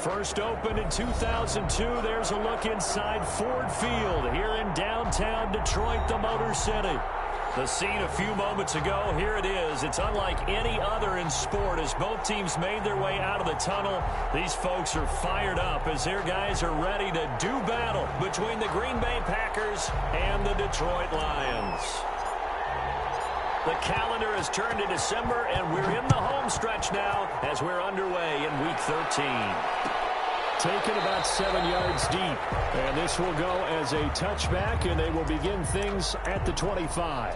First opened in 2002. There's a look inside Ford Field here in downtown Detroit, the Motor City. The scene a few moments ago, here it is. It's unlike any other in sport as both teams made their way out of the tunnel. These folks are fired up as their guys are ready to do battle between the Green Bay Packers and the Detroit Lions. The calendar has turned to December, and we're in the home stretch now as we're underway in Week 13. Taken about 7 yards deep, and this will go as a touchback, and they will begin things at the 25.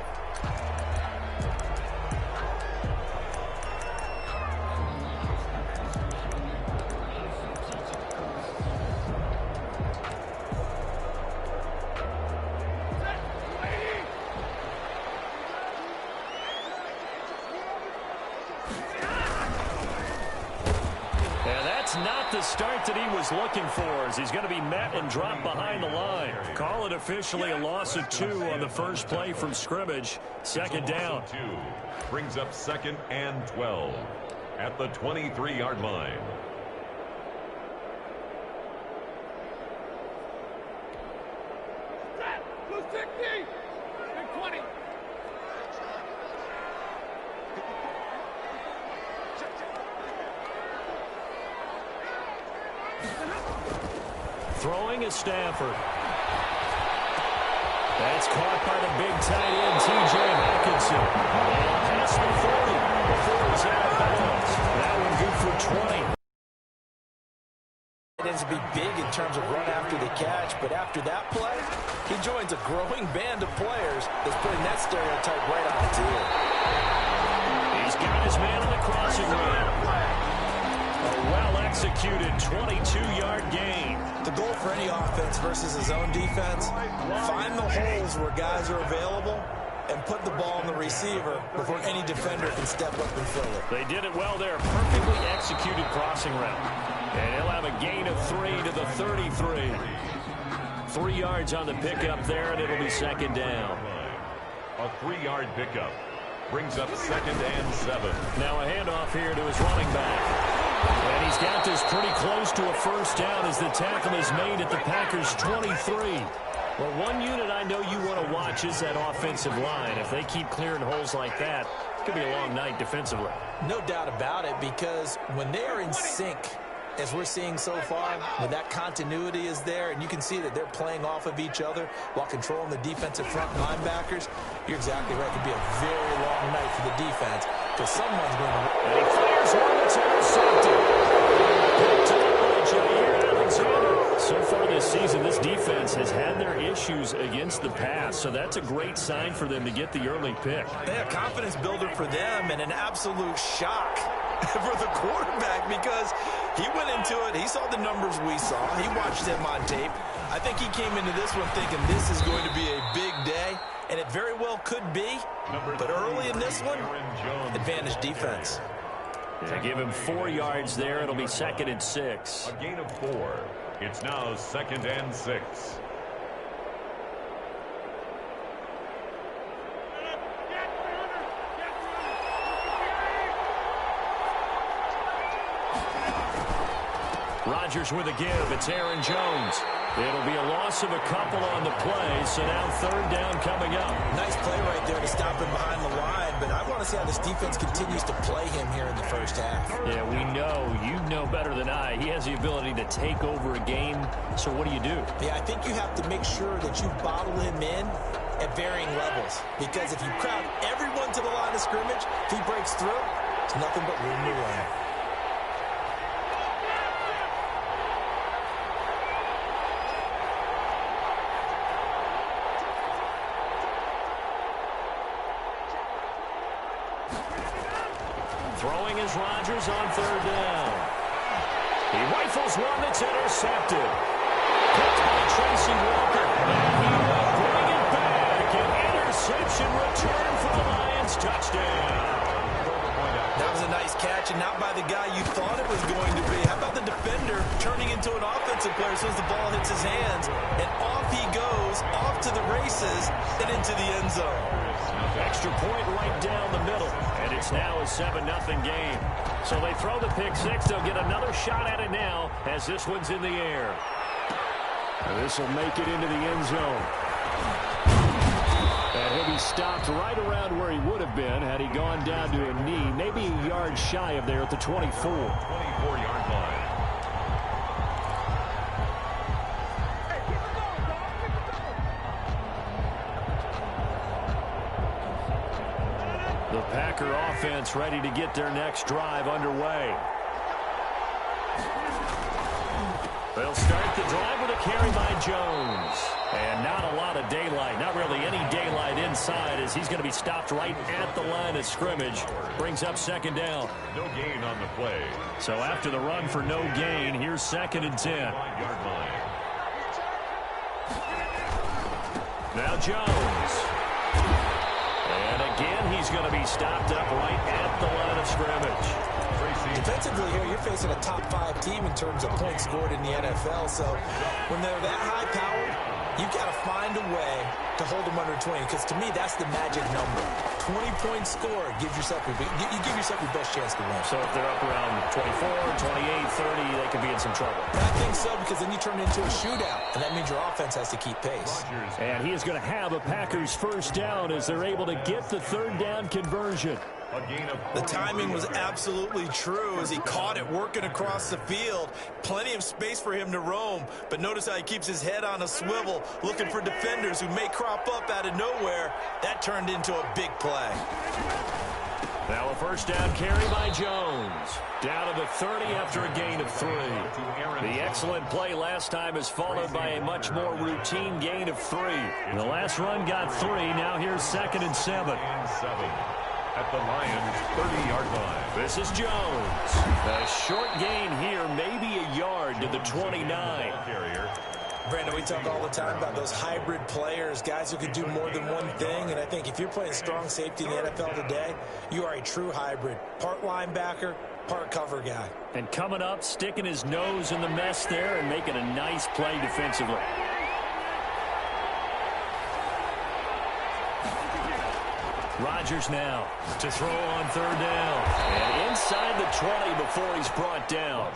Not the start that he was looking for as he's going to be met and dropped behind the line. Call it officially a loss of 2 on the first play from scrimmage. Second down. Brings up 2nd and 12 at the 23-yard line. Throwing is Stafford. That's caught by the big tight end, T.J. Hawkinson. And past the 40 before he's out of bounds. That one good for 20. It ends to be big in terms of run after the catch, but after that play, he joins a growing band of players that's putting that stereotype right on its ear. He's got his man on the crossing route. A well-executed 22-yard gain. The goal for any offense versus his own defense, find the holes where guys are available and put the ball on the receiver before any defender can step up and fill it. They did it well there. Perfectly executed crossing route. And he'll have a gain of 3 to the 33. 3 yards on the pickup there, and it'll be second down. A 3-yard pickup brings up 2nd and 7. Now a handoff here to his running back. And he's got this pretty close to a first down as the tackle is made at the Packers' 23. Well, one unit I know you want to watch is that offensive line. If they keep clearing holes like that, it could be a long night defensively. No doubt about it, because when they are in sync, as we're seeing so far, when that continuity is there, and you can see that they're playing off of each other while controlling the defensive front linebackers, you're exactly right. It could be a very long night for the defense because someone's going to... And he fires one that's intercepted. Picked up by Jair Alexander. So far this season, this defense has had their issues against the pass, so that's a great sign for them to get the early pick. A confidence builder for them and an absolute shock for the quarterback because he went into it. He saw the numbers we saw. He watched them on tape. I think he came into this one thinking this is going to be a big day, and it very well could be. But early in this one, advantage defense. Yeah, give him 4 yards there. It'll be 2nd and 6. A gain of 4. It's now 2nd and 6. Rodgers with a give. It's Aaron Jones. It'll be a loss of a couple on the play, so now 3rd down coming up. Nice play right there to stop him behind the line, but I want to see how this defense continues to play him here in the first half. Yeah, we know. You know better than I. He has the ability to take over a game, so what do you do? Yeah, I think you have to make sure that you bottle him in at varying levels, because if you crowd everyone to the line of scrimmage, if he breaks through, it's nothing but room to run. Throwing is Rodgers on 3rd down. He rifles one that's intercepted. Picked by Tracy Walker. And he will bring it back. An interception return for the Lions. Touchdown. That was a nice catch, and not by the guy you thought it was going to be. How about the defender turning into an offensive player as soon as the ball hits his hands? And off he goes, off to the races, and into the end zone. Extra point right down the middle, and it's now a 7-0 game. So they throw the pick six. They'll get another shot at it now as this one's in the air. And this will make it into the end zone. And he'll be stopped right around where he would have been had he gone down to a knee, maybe a yard shy of there at the 24. 24-yard line. The Packer offense ready to get their next drive underway. They'll start the drive with a carry by Jones. And not a lot of daylight, not really any daylight inside as he's going to be stopped right at the line of scrimmage. Brings up second down. No gain on the play. So after the run for no gain, here's 2nd and 10. 5-yard line. Now Jones. And again, he's going to be stopped up right at the line of scrimmage. Defensively here, you're facing a top 5 team in terms of points scored in the NFL. So when they're that high powered, you've got to find a way to hold them under 20. Because to me, that's the magic number. 20-point score gives yourself you give yourself your best chance to win. So if they're up around 24, 28, 30, they could be in some trouble. I think so, because then you turn it into a shootout, and that means your offense has to keep pace. And he is going to have a Packers first down as they're able to get the 3rd down conversion. The timing was absolutely true as he caught it working across the field. Plenty of space for him to roam, but notice how he keeps his head on a swivel, looking for defenders who may crop up out of nowhere. That turned into a big play. Now a first down carry by Jones. Down to the 30 after a gain of 3. The excellent play last time is followed by a much more routine gain of 3. The last run got 3. Now here's 2nd and 7. At the Lions' 30-yard line. This is Jones. A short gain here, maybe a yard to the 29. Brandon, we talk all the time about those hybrid players, guys who can do more than one thing, and I think if you're playing strong safety in the NFL today, you are a true hybrid. Part linebacker, part cover guy. And coming up, sticking his nose in the mess there and making a nice play defensively. Rodgers now to throw on 3rd down. And inside the 20 before he's brought down.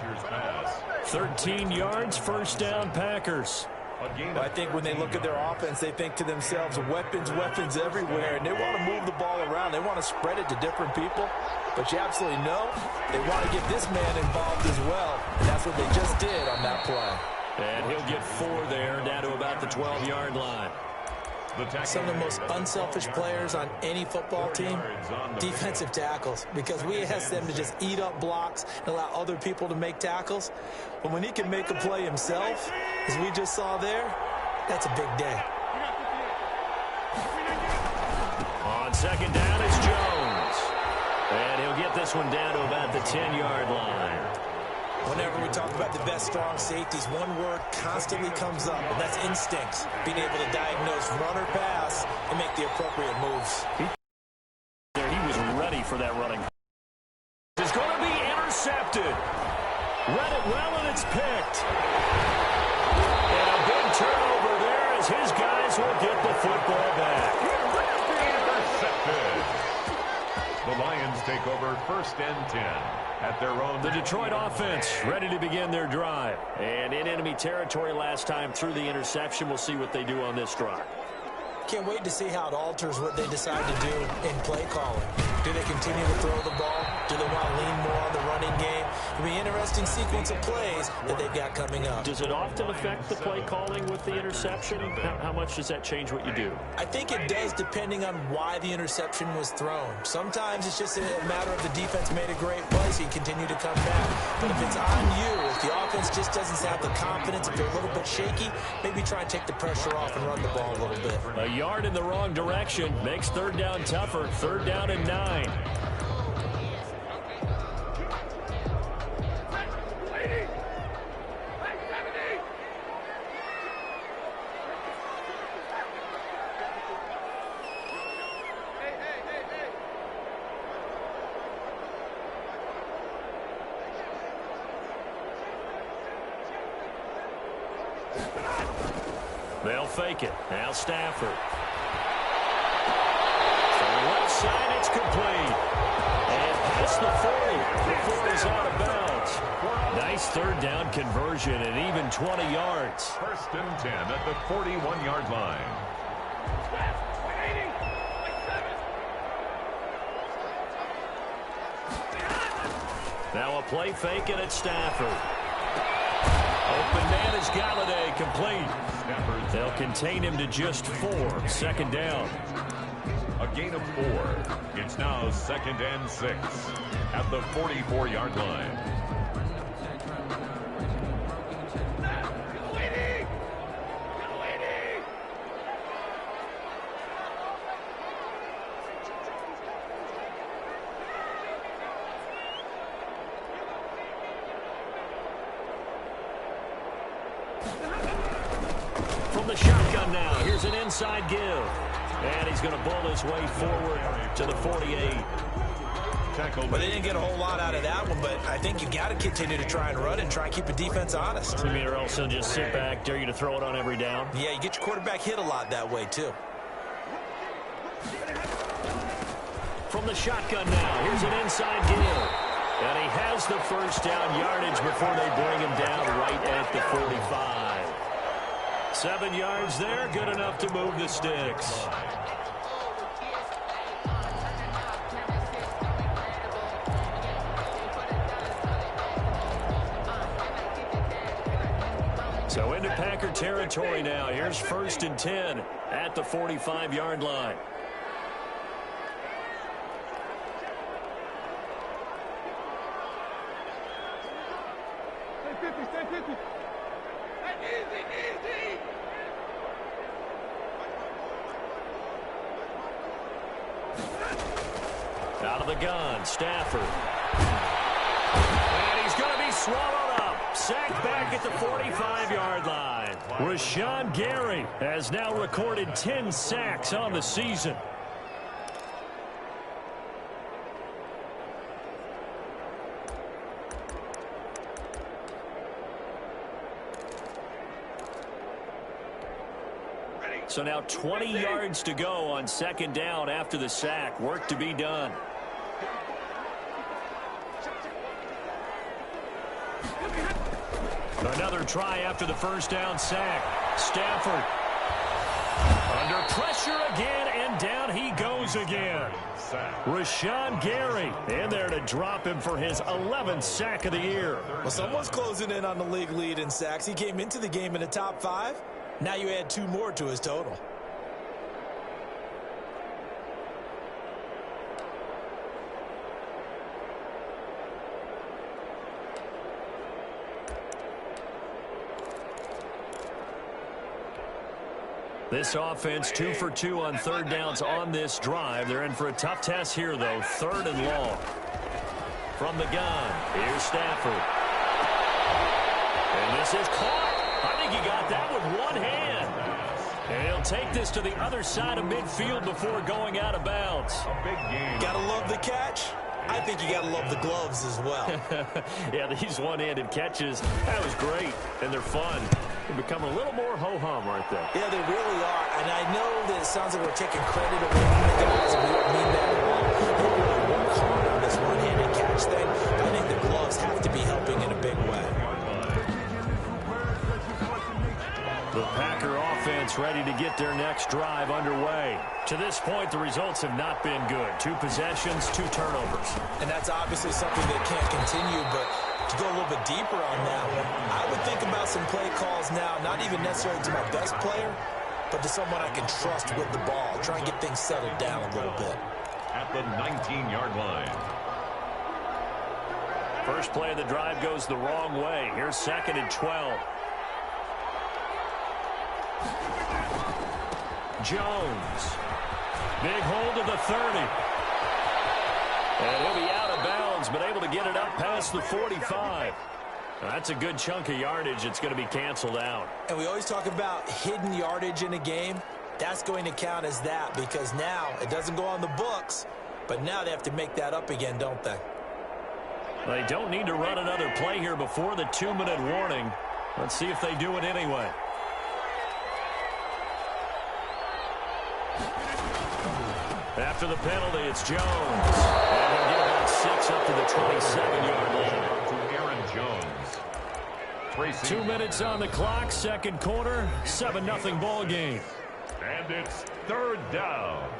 13 yards, first down, Packers. Well, I think when they look at their offense, they think to themselves, weapons, weapons everywhere, and they want to move the ball around. They want to spread it to different people. But you absolutely know they want to get this man involved as well, and that's what they just did on that play. And he'll get 4 there, down to about the 12-yard line. Some of the most unselfish players on any football team, defensive tackles, because we ask them to just eat up blocks and allow other people to make tackles. But when he can make a play himself, as we just saw there, that's a big day. On 2nd down, it's Jones. And he'll get this one down to about the 10-yard line. Whenever we talk about the best strong safeties, one word constantly comes up, and that's instincts. Being able to diagnose run or pass and make the appropriate moves. He was ready for that running. It's going to be intercepted. Read it well, and it's picked. And a big turnover there as his guys will get the football back. Intercepted. The Lions take over 1st and 10. At their own. The Detroit offense ready to begin their drive. And in enemy territory last time through the interception. We'll see what they do on this drive. Can't wait to see how it alters what they decide to do in play calling. Do they continue to throw the ball? Do they want to lean more on the running game? It'll be an interesting sequence of plays that they've got coming up. Does it often affect the play calling with the interception? How much does that change what you do? I think it does depending on why the interception was thrown. Sometimes it's just a matter of the defense made a great play, so you continue to come back. But if it's on you, if the offense just doesn't have the confidence, if they're a little bit shaky, maybe try and take the pressure off and run the ball a little bit. A yard in the wrong direction makes 3rd down tougher. 3rd down and 9. They'll fake it. Now Stafford. inside, it's complete. And past the 40 before he's out of bounds. Nice third down conversion and even 20 yards. First and 10 at the 41-yard line. Now a play fake, and it's Stafford. Open man is Galladay, complete. They'll contain him to just 4. Second down. A gain of 4. It's now 2nd and 6 at the 44-yard line. From the shotgun now, here's an inside give. And he's going to bull his way forward to the 48. But they didn't get a whole lot out of that one, but I think you got to continue to try and run and try and keep the defense honest. You mean or else he'll just sit back, dare you to throw it on every down? Yeah, you get your quarterback hit a lot that way, too. From the shotgun now, here's an inside give. And he has the first down yardage before they bring him down right at the 45. 7 yards there, good enough to move the sticks. So into Packer territory now. Here's 1st and 10 at the 45-yard line. Out of the gun, Stafford. And he's going to be swallowed up. Sacked back at the 45-yard line. Rashawn Gary has now recorded 10 sacks on the season. So now 20 yards to go on 2nd down after the sack. Work to be done. Another try after the first down sack. Stafford under pressure again, and down he goes again. Rashawn Gary in there to drop him for his 11th sack of the year. Well, someone's closing in on the league lead in sacks. He came into the game in the top 5. Now you add 2 more to his total. This offense 2 for 2 on 3rd downs on this drive. They're in for a tough test here, though. 3rd and long. From the gun, here's Stafford. And this is caught. I think he got that with one hand. And he'll take this to the other side of midfield before going out of bounds. A big game. Gotta love the catch. I think you gotta love the gloves as well. Yeah, these one-handed catches, that was great. And they're fun. They become a little more ho-hum, aren't they? Yeah, they really are. And I know that it sounds like we're taking credit away from the guys, and we don't mean that at all. They really work hard on this one-handed catch thing. I think the gloves have to be helping in a big way. The Packer offense ready to get their next drive underway. To this point, the results have not been good. 2 possessions, 2 turnovers. And that's obviously something that can't continue, but to go a little bit deeper on that one, I would think about some play calls now, not even necessarily to my best player, but to someone I can trust with the ball. Try and get things settled down a little bit. At the 19-yard line. First play of the drive goes the wrong way. Here's 2nd and 12. Jones. Big hold of the 30. And he'll be out of bounds, but able to get it up past the 45. Now, that's a good chunk of yardage. It's going to be canceled out. And we always talk about hidden yardage in a game. That's going to count as that because now it doesn't go on the books, but now they have to make that up again, don't they? They don't need to run another play here before the 2-minute warning. Let's see if they do it anyway. After the penalty, it's Jones. And he'll get about 6 up to the 27-yard line. To Aaron Jones. 2 minutes on the clock, second quarter, 7-0 ball game. And it's third down.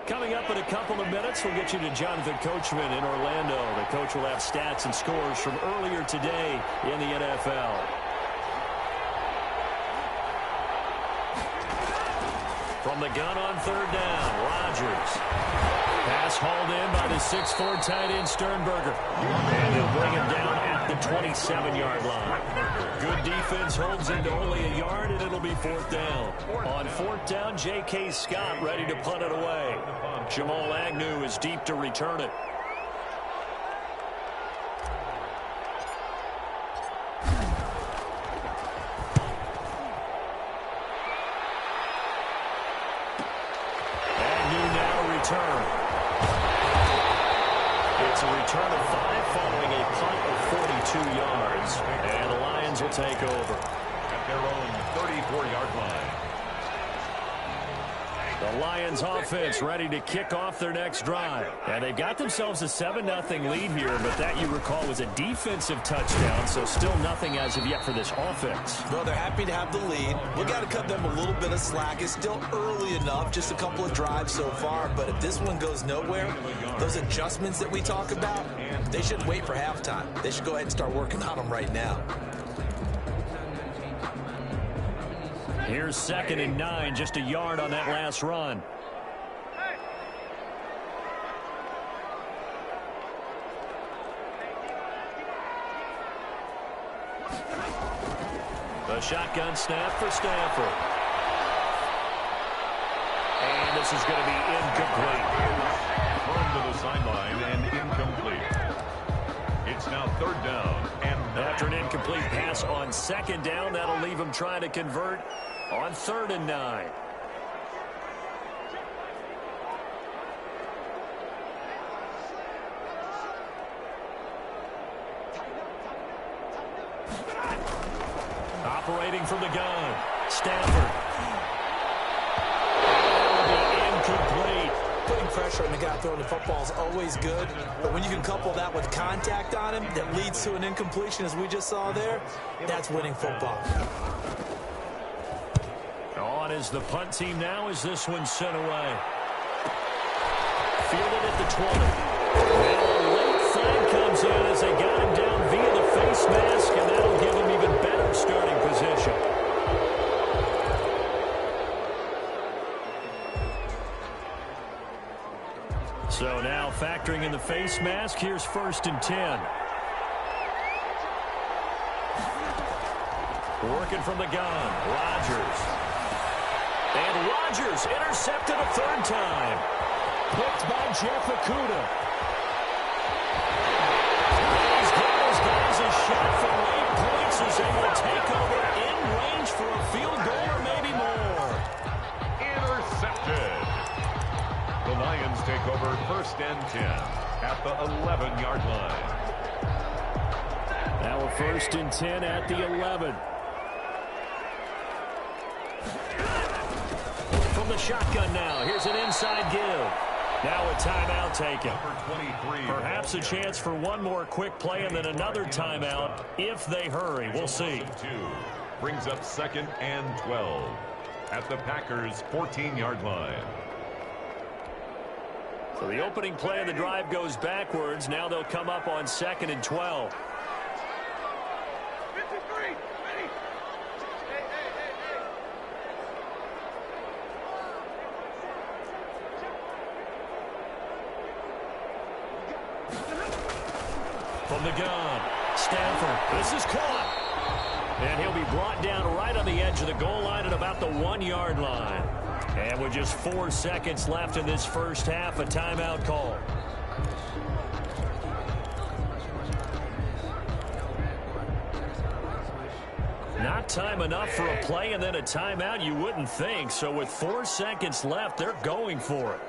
Coming up in a couple of minutes, we'll get you to Jonathan Coachman in Orlando. The coach will have stats and scores from earlier today in the NFL. From the gun on third down, Rodgers. Pass hauled in by the 6'4" tight end Sternberger. And he'll bring him down at the 27-yard line. Good defense holds him to only a yard, and it'll be fourth down. On fourth down, J.K. Scott ready to punt it away. Jamal Agnew is deep to return it. Agnew now return. It's a return of 5 following a punt of 42 yards. And the Lions will take over. At their own 34-yard line. The Lions offense ready to kick off their next drive. And they've got themselves a 7-0 lead here, but that, you recall, was a defensive touchdown, so still nothing as of yet for this offense. Well, they're happy to have the lead. We've got to cut them a little bit of slack. It's still early enough, just a couple of drives so far, but if this one goes nowhere, those adjustments that we talk about, they shouldn't wait for halftime. They should go ahead and start working on them right now. Here's 2nd and 9, just a yard on that last run. The shotgun snap for Stanford. And this is going to be incomplete. Thrown to the sideline and incomplete. It's now third down. And after an incomplete pass on 2nd down, that'll leave him trying to convert on 3rd and 9. Operating from the gun, Stanford. Incomplete. Putting pressure on the guy throwing the football is always good, but when you can couple that with contact on him that leads to an incompletion, as we just saw there, that's winning football. On is the punt team now as this one's sent away. Fielded at the 20. Now a late flag comes in as they got him down via the face mask, and that'll give him even better starting position. So now factoring in the face mask, here's 1st and 10. Working from the gun, Rodgers. And Rodgers intercepted a 3rd time. Picked by Jeff Okudah. He's got his guys a shot for late points as they will take over in range for a field goal or maybe more. intercepted. The Lions take over 1st and 10 at the 11-yard line. Now a 1st and 10 at the 11. From the shotgun now. Here's an inside give. Now a timeout taken. Perhaps a chance for one more quick play and then another timeout if they hurry. We'll see. Brings up 2nd and 12 at the Packers' 14-yard line. So the opening play of the drive goes backwards. Now they'll come up on 2nd and 12. From the gun, Stanford. This is caught. And he'll be brought down right on the edge of the goal line at about the 1-yard line. And with just 4 seconds left in this first half, a timeout call. Not time enough for a play and then a timeout, you wouldn't think. So with 4 seconds left, they're going for it.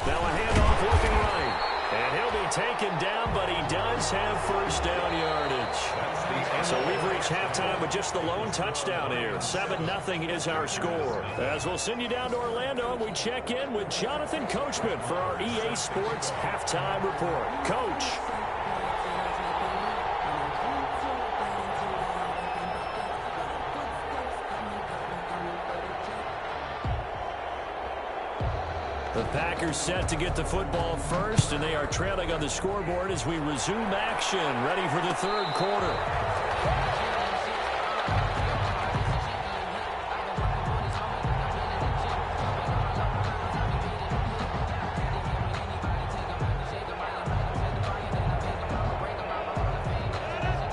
Now a handoff looking right. And he'll be taken down, but he does have first down yardage. So we've reached halftime with just the lone touchdown here. 7-0 is our score. As we'll send you down to Orlando, we check in with Jonathan Coachman for our EA Sports Halftime Report. Coach. The Packers set to get the football first, and they are trailing on the scoreboard as we resume action, ready for the third quarter.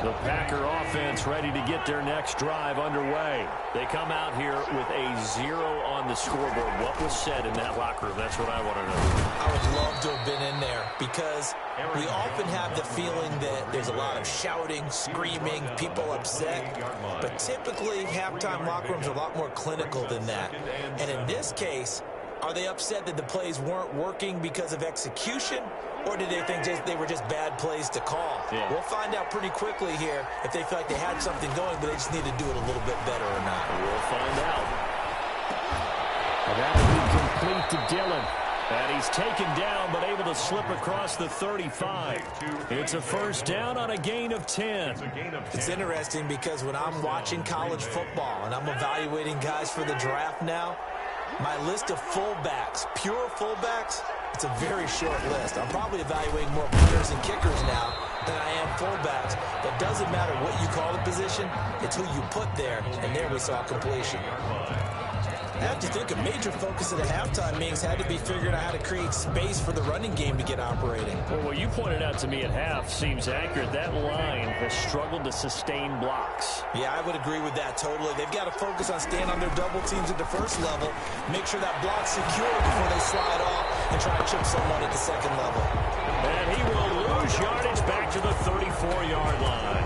The Packer offense ready to get their next drive underway. They come out here with a 0 on the scoreboard. What was said in that locker room? That's what I want to know. I would love to have been in there because we often have the feeling that there's a lot of shouting, screaming, people upset. But typically, halftime locker rooms are a lot more clinical than that. And in this case, are they upset that the plays weren't working because of execution? Or did they think they were just bad plays to call? Yeah. We'll find out pretty quickly here if they feel like they had something going, but they just need to do it a little bit better or not. We'll find out. And that'll be complete to Dillon. And he's taken down, but able to slip across the 35. It's a first down on a gain of 10. It's interesting because when I'm watching college football and I'm evaluating guys for the draft now, my list of fullbacks, pure fullbacks, it's a very short list. I'm probably evaluating more punters and kickers now than I am fullbacks. But it doesn't matter what you call the position, it's who you put there, and there we saw completion. I have to think a major focus at the halftime meetings had to be figuring out how to create space for the running game to get operating. Well, what you pointed out to me at half seems accurate. That line has struggled to sustain blocks. Yeah, I would agree with that totally. They've got to focus on staying on their double teams at the first level, make sure that block's secure before they slide off and try to chip someone at the second level. And he will lose yardage back to the 34-yard line.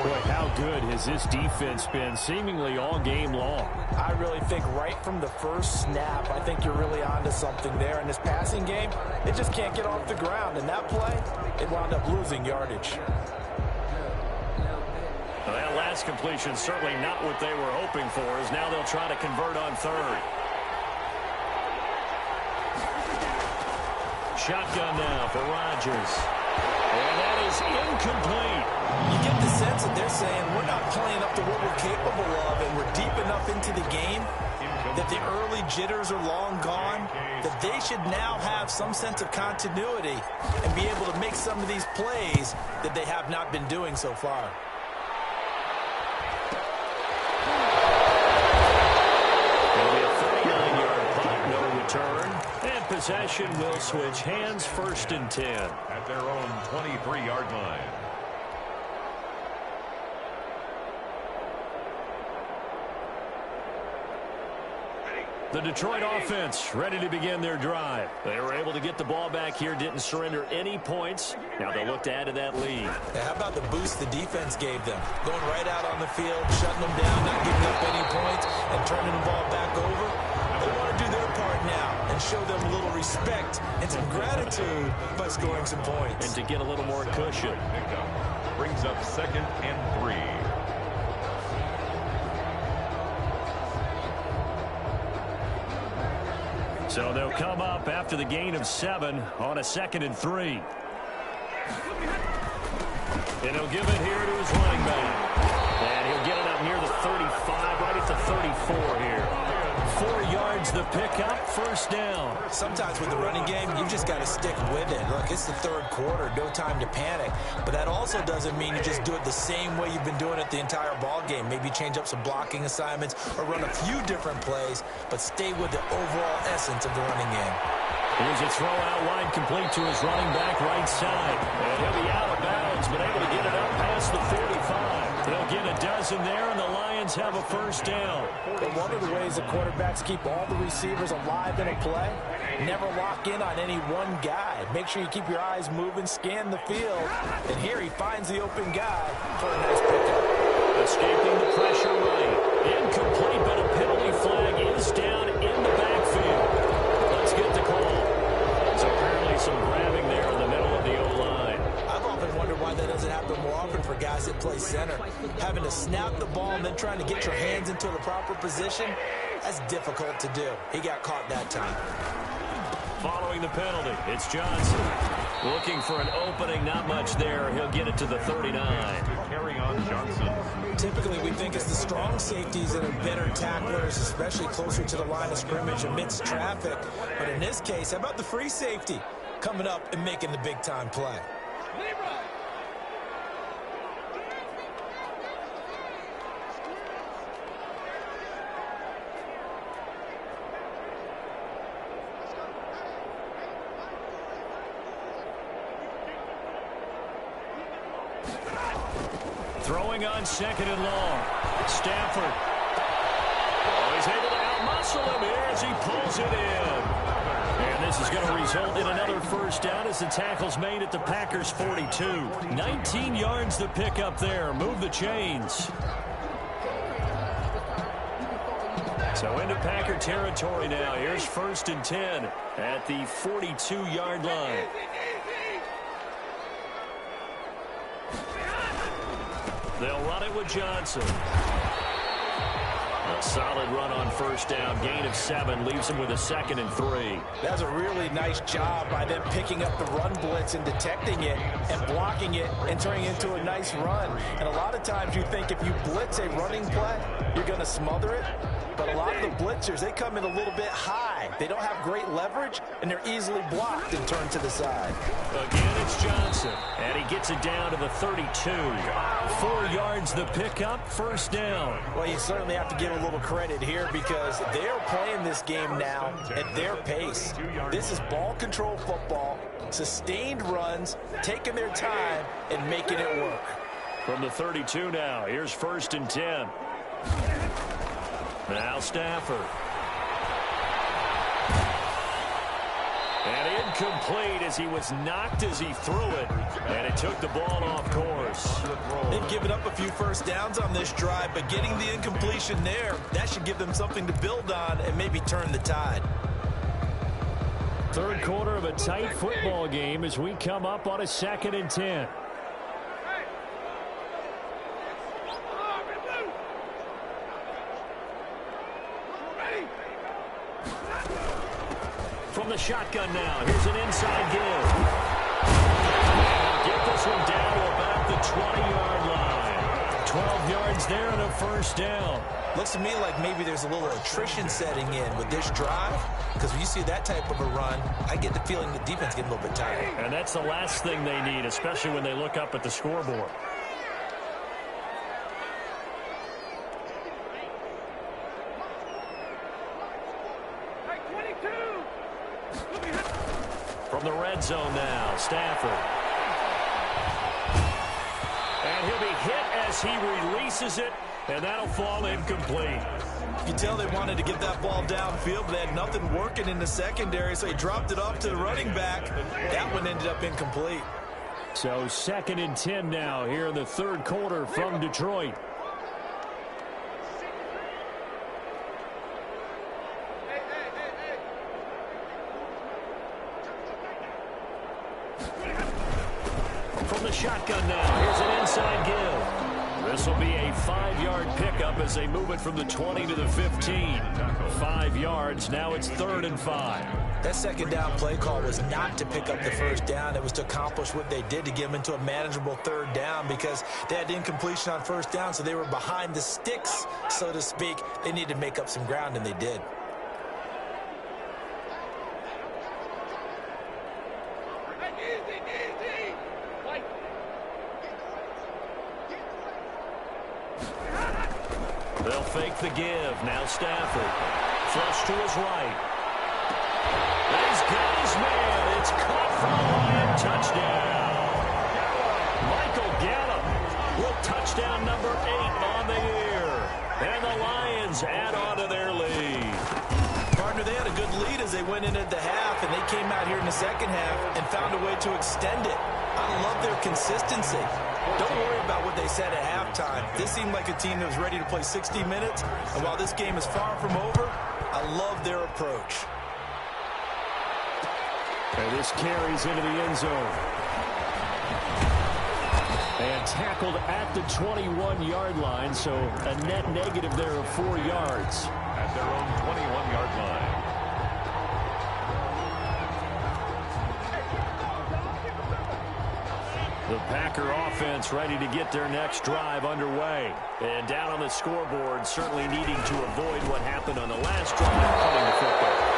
Boy, how good has this defense been seemingly all game long? I really think right from the first snap, I think you're really onto something there. In this passing game, it just can't get off the ground. In that play, it wound up losing yardage. Well, that last completion certainly not what they were hoping for, as now they'll try to convert on third. Shotgun now for Rodgers. And that is incomplete. You get the sense that they're saying we're not playing up to what we're capable of, and we're deep enough into the game that the early jitters are long gone, that they should now have some sense of continuity and be able to make some of these plays that they have not been doing so far. It'll be a 39-yard punt, no return. And possession will switch hands, 1st and 10. At their own 23-yard line. The Detroit offense ready to begin their drive. They were able to get the ball back here, didn't surrender any points. Now they'll look to add to that lead. Yeah, how about the boost the defense gave them? Going right out on the field, shutting them down, not giving up any points, and turning the ball back over. They want to do their part now and show them a little respect and some gratitude by scoring some points. And to get a little more cushion. Brings up 2nd and 3. So they'll come up after the gain of 7 on a 2nd and 3. And he'll give it here to his running back. And he'll get it up near the 35, right at the 34 here. 4 yards the pickup, 1st down. Sometimes with the running game, you've just got to stick with it. Look, it's the third quarter, no time to panic. But that also doesn't mean you just do it the same way you've been doing it the entire ball game. Maybe change up some blocking assignments or run a few different plays, but stay with the overall essence of the running game. Here's a throw out wide, complete to his running back right side. And he'll be out of bounds, but able to get it up past the 45. They'll get a dozen there, and the Lions have a first down. But one of the ways the quarterbacks keep all the receivers alive in a play, never lock in on any one guy. Make sure you keep your eyes moving, scan the field. And here he finds the open guy for a nice pickup. Escaping the pressure right. Incomplete, but a penalty flag is down in the backfield. Let's get the call. So apparently some grabbing there in the middle of the O-line. I've often wondered why that doesn't happen more often for guys that play center. Having to snap the ball and then trying to get your hands into the proper position, that's difficult to do. He got caught that time. Following the penalty, it's Johnson. Looking for an opening, not much there. He'll get it to the 39. Carry on Johnson. Typically, we think it's the strong safeties that are better tacklers, especially closer to the line of scrimmage amidst traffic. But in this case, how about the free safety coming up and making the big-time play? Throwing on second and long. Stafford. Oh, he's able to outmuscle him here as he pulls it in. And this is going to result in another first down as the tackle's made at the Packers' 42. 19 yards to pick up there. Move the chains. So into Packer territory now. Here's 1st and 10 at the 42-yard line. They'll run it with Johnson. A solid run on first down. Gain of 7 leaves him with a 2nd and 3. That's a really nice job by them picking up the run blitz and detecting it and blocking it and turning it into a nice run. And a lot of times you think if you blitz a running play, you're going to smother it. But a lot of the blitzers, they come in a little bit high. They don't have great leverage, and they're easily blocked and turned to the side. Again, it's Johnson, and he gets it down to the 32. 4 yards the pickup, first down. Well, you certainly have to give a little credit here because they're playing this game now at their pace. This is ball control football, sustained runs, taking their time, and making it work. From the 32 now, here's 1st and 10. Now Stafford. And incomplete as he was knocked as he threw it. And it took the ball off course. They've given up a few first downs on this drive, but getting the incompletion there, that should give them something to build on and maybe turn the tide. Third quarter of a tight football game as we come up on a 2nd and 10. From the shotgun now, here's an inside give. Get this one down to about the 20-yard line. 12 yards there and a first down. Looks to me like maybe there's a little attrition setting in with this drive, because when you see that type of a run, I get the feeling the defense getting a little bit tired. And that's the last thing they need, especially when they look up at the scoreboard. From the red zone now, Stafford. And he'll be hit as he releases it, and that'll fall incomplete. You can tell they wanted to get that ball downfield, but they had nothing working in the secondary, so he dropped it off to the running back. That one ended up incomplete. So 2nd and 10 now here in the third quarter from Detroit. From the shotgun now, here's an inside give. This will be a 5-yard pickup as they move it from the 20 to the 15. 5 yards, now it's 3rd and 5. That second down play call was not to pick up the first down. It was to accomplish what they did to get them into a manageable 3rd down because they had incompletion on first down, so they were behind the sticks, so to speak. They needed to make up some ground, and they did. They'll fake the give. Now Stafford. Flush to his right. And he's got his touchdown. Michael Gallup with touchdown number 8 on the year. And the Lions add on to their lead. Partner, they had a good lead as they went into the half, and they came out here in the second half and found a way to extend it. I love their consistency. Don't worry about what they said at halftime. This seemed like a team that was ready to play 60 minutes, and while this game is far from over, I love their approach. And this carries into the end zone. And tackled at the 21-yard line, so a net negative there of 4 yards. At their own 21-yard line. The Packer offense ready to get their next drive underway. And down on the scoreboard, certainly needing to avoid what happened on the last drive, punting the football.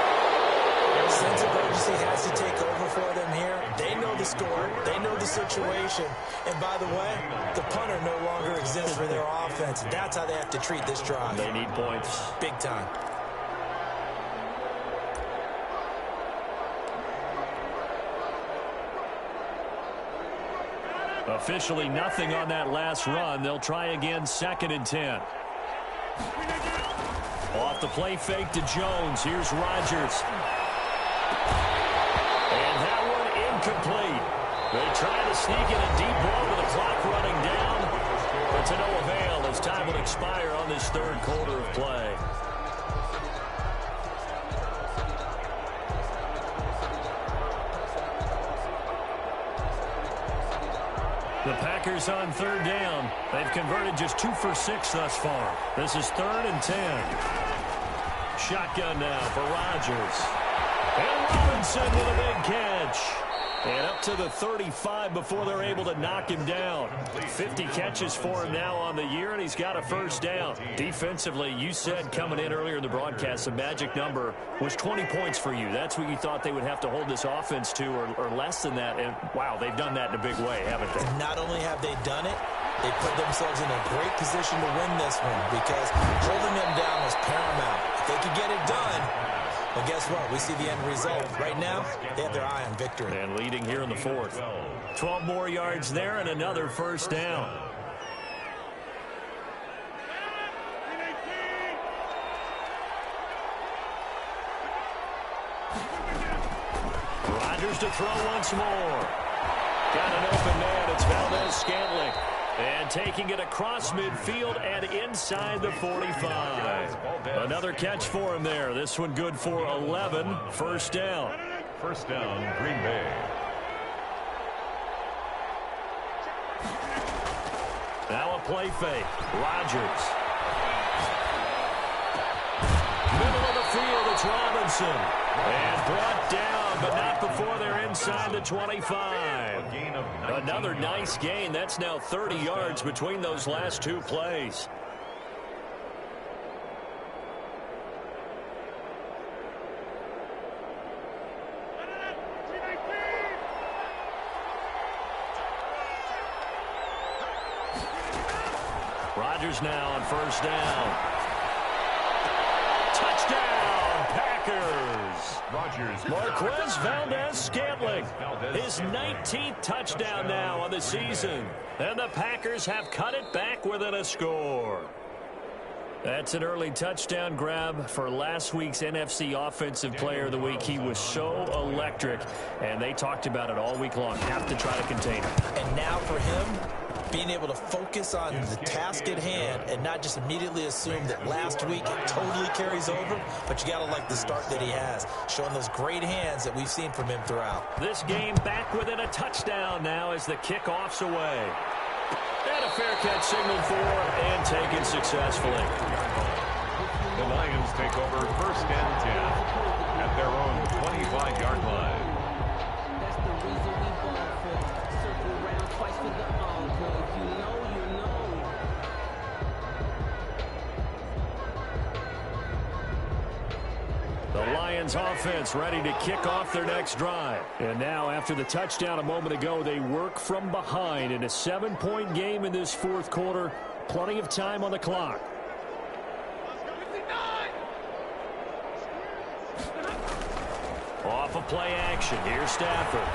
Sense of urgency has to take over for them here. They know the score. They know the situation. And by the way, the punter no longer exists for their offense. That's how they have to treat this drive. They need points. Big time. Officially nothing on that last run. They'll try again, 2nd and 10. Off the play fake to Jones. Here's Rodgers. And that one incomplete. They try to sneak in a deep ball with the clock running down. But to no avail as time will expire on this third quarter of play. The Packers on 3rd down. They've converted just 2 for 6 thus far. This is 3rd and 10. Shotgun now for Rodgers. And Robinson with a big catch. And up to the 35 before they're able to knock him down. 50 catches for him now on the year, and he's got a first down. Defensively, you said coming in earlier in the broadcast, the magic number was 20 points for you. That's what you thought they would have to hold this offense to, or less than that. And, wow, they've done that in a big way, haven't they? Not only have they done it, they put themselves in a great position to win this one because holding them down was paramount. If they could get it done, well, guess what? We see the end result. Right now, they have their eye on victory. And leading here in the 4th. 12 more yards there and another first down. Rodgers to throw once more. Got an open man. It's Valdez-Scantling. And taking it across midfield and inside the 45. Another catch for him there. This one good for 11. First down. First down, Green Bay. Now a play fake. Rodgers. Middle of the field, it's Robinson. And brought down, but not before they're inside the 25. Another nice gain. That's now 30 yards between those last 2 plays. Rodgers now on first down. Touchdown, Packers. Rodgers. Marquez Valdez-Scantling, his 19th touchdown now on the season. And the Packers have cut it back within a score. That's an early touchdown grab for last week's NFC Offensive Player of the Week. He was so electric, and they talked about it all week long. Have to try to contain him. And now for him, being able to focus on the task at hand and not just immediately assume that last week it totally carries over, but you got to like the start that he has, showing those great hands that we've seen from him throughout. This game back within a touchdown now as the kickoff's away. And a fair catch signaled for and taken successfully. The Lions take over 1st and 10 at their own 25-yard line. That's the reason we ball for. Circle around twice for the encore. You know. The Lions offense ready to kick off their next drive. And now after the touchdown a moment ago, they work from behind in a 7-point game in this 4th quarter. Plenty of time on the clock. Off of play action. Here's Stafford.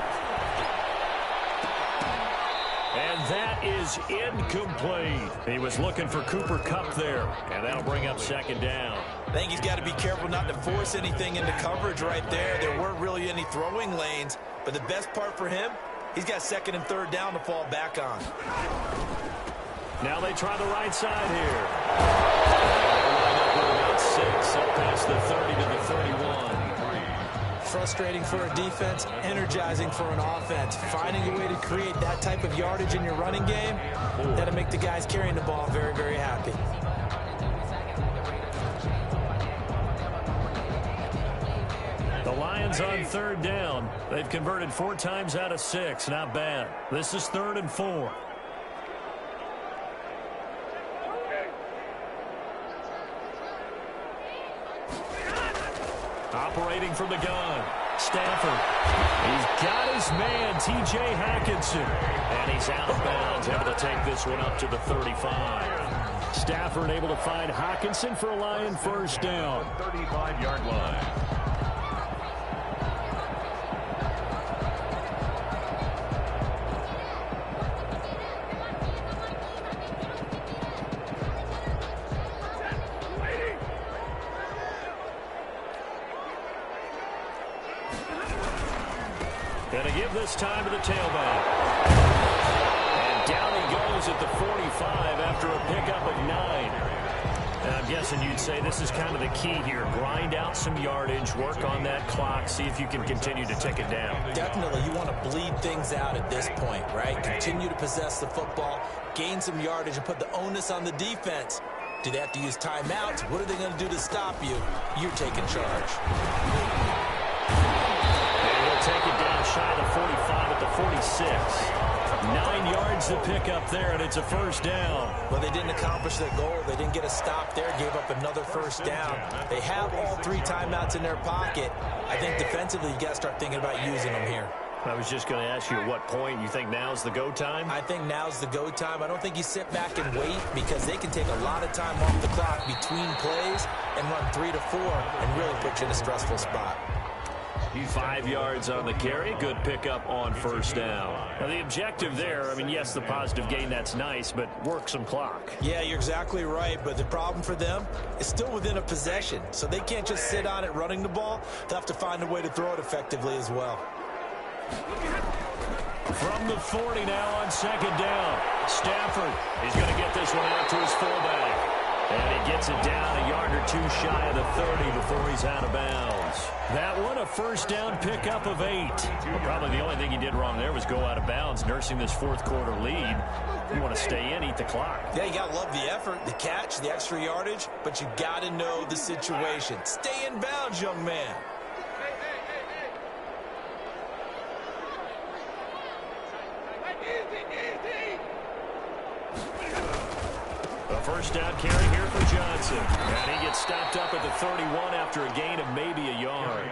And that is incomplete. He was looking for Cooper Kupp there, and that'll bring up second down. I think he's got to be careful not to force anything into coverage right there. There weren't really any throwing lanes, but the best part for him, he's got second and third down to fall back on. Now they try the right side here. About 6 up past the 30 to the 31. Frustrating for a defense, energizing for an offense. Finding a way to create that type of yardage in your running game, that'll make the guys carrying the ball very, very happy. The Lions on third down. They've converted 4 times out of 6. Not bad. This is 3rd and 4. Operating from the gun. Stafford. He's got his man, T.J. Hockenson. And he's out of bounds, able to take this one up to the 35. Stafford able to find Hockenson for a Lion first down. 35-yard line. Going to give this time to the tailback. And down he goes at the 45 after a pickup of 9. And I'm guessing you'd say this is kind of the key here. Grind out some yardage, work on that clock, see if you can continue to tick it down. Definitely, you want to bleed things out at this point, right? Continue to possess the football, gain some yardage, and put the onus on the defense. Do they have to use timeouts? What are they going to do to stop you? You're taking charge. Take it down shy of the 45 at the 46. 9 yards to pick up there, and it's a first down. Well, they didn't accomplish their goal. They didn't get a stop there, gave up another first down. They have all 3 timeouts in their pocket. I think defensively, you got to start thinking about using them here. I was just going to ask you at what point you think now's the go time? I think now's the go time. I don't think you sit back and wait because they can take a lot of time off the clock between plays and run 3 to 4 and really put you in a stressful spot. 5 yards on the carry. Good pickup on first down. Now, the objective there, I mean, yes, the positive gain, that's nice, but work some clock. Yeah, you're exactly right, but the problem for them is still within a possession, so they can't just sit on it running the ball. They'll have to find a way to throw it effectively as well. From the 40 now on second down. Stafford is going to get this one out to his fullback. And he gets it down a yard or 2 shy of the 30 before he's out of bounds. That one, a first down pickup of 8. Well, probably the only thing he did wrong there was go out of bounds, nursing this 4th quarter lead. You want to stay in, eat the clock. Yeah, you got to love the effort, the catch, the extra yardage, but you got to know the situation. Stay in bounds, young man. A first down carry here for Johnson. And he gets stopped up at the 31 after a gain of maybe a yard.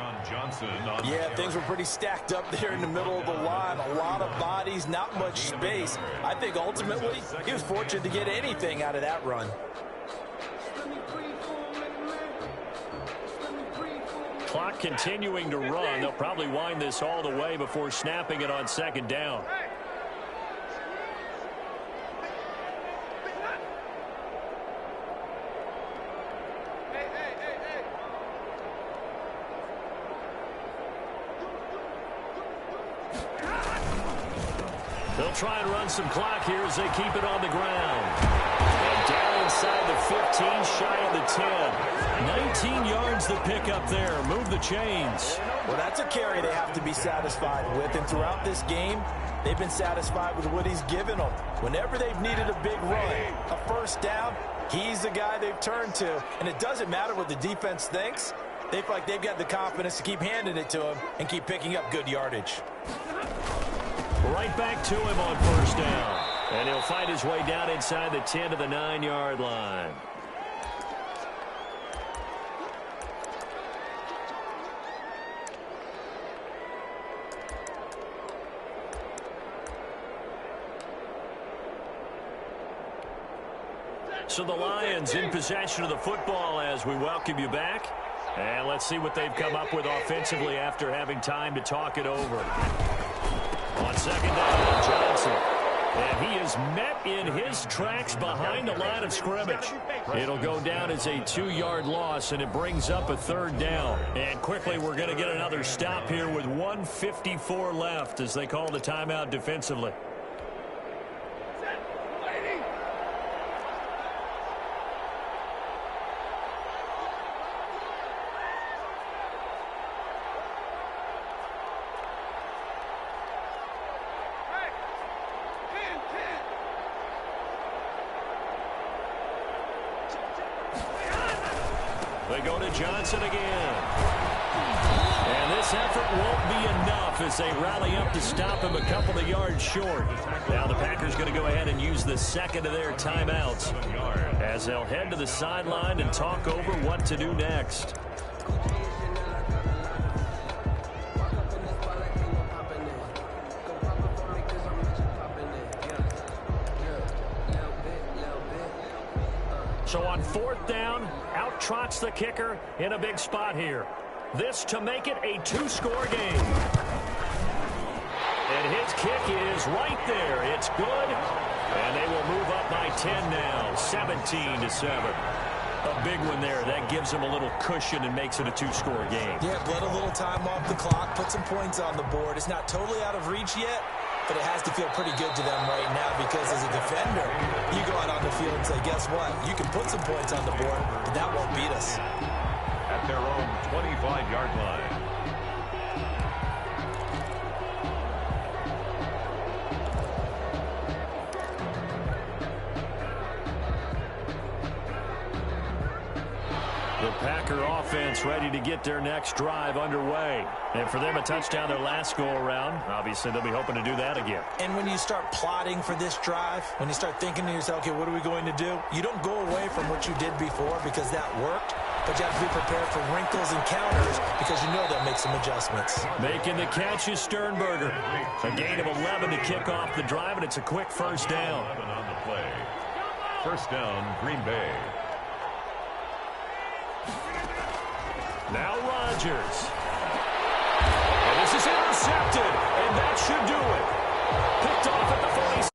Yeah, things were pretty stacked up there in the middle of the line. A lot of bodies, not much space. I think ultimately he was fortunate to get anything out of that run. Clock continuing to run. They'll probably wind this all the way before snapping it on second down. They'll try and run some clock here as they keep it on the ground. And down inside the 15, shy of the 10. 19 yards to pick up there. Move the chains. Well, that's a carry they have to be satisfied with. And throughout this game, they've been satisfied with what he's given them. Whenever they've needed a big run, a first down, he's the guy they've turned to. And it doesn't matter what the defense thinks. They feel like they've got the confidence to keep handing it to him and keep picking up good yardage. Right back to him on first down. And he'll fight his way down inside the 10 to the 9-yard line. So the Lions in possession of the football as we welcome you back. And let's see what they've come up with offensively after having time to talk it over. On second down, Johnson. And he is met in his tracks behind the line of scrimmage. It'll go down as a 2-yard loss, and it brings up a 3rd down. And quickly, we're going to get another stop here with 1:54 left as they call the timeout defensively. They go to Johnson again. And this effort won't be enough as they rally up to stop him a couple of yards short. Now the Packers going to go ahead and use the second of their timeouts as they'll head to the sideline and talk over what to do next. So on 4th down, out trots the kicker in a big spot here. This to make it a 2-score game. And his kick is right there. It's good. And they will move up by 10 now, 17-7. A big one there. That gives them a little cushion and makes it a 2-score game. Yeah, bled a little time off the clock, put some points on the board. It's not totally out of reach yet, but it has to feel pretty good to them right now because as a defender, you go out on the field and say, guess what? You can put some points on the board, but that won't beat us. At their own 25-yard line. The Packer offense ready to get their next drive underway. And for them, a touchdown their last go-around. Obviously, they'll be hoping to do that again. And when you start plotting for this drive, when you start thinking to yourself, okay, what are we going to do? You don't go away from what you did before because that worked, but you have to be prepared for wrinkles and counters because you know they'll make some adjustmts. Making the catch is Sternberger. A gain of 11 to kick off the drive, and it's a quick 1st down. 11 on the play. 1st down, Green Bay. Now Rodgers. And this is intercepted, and that should do it. Picked off at the 40.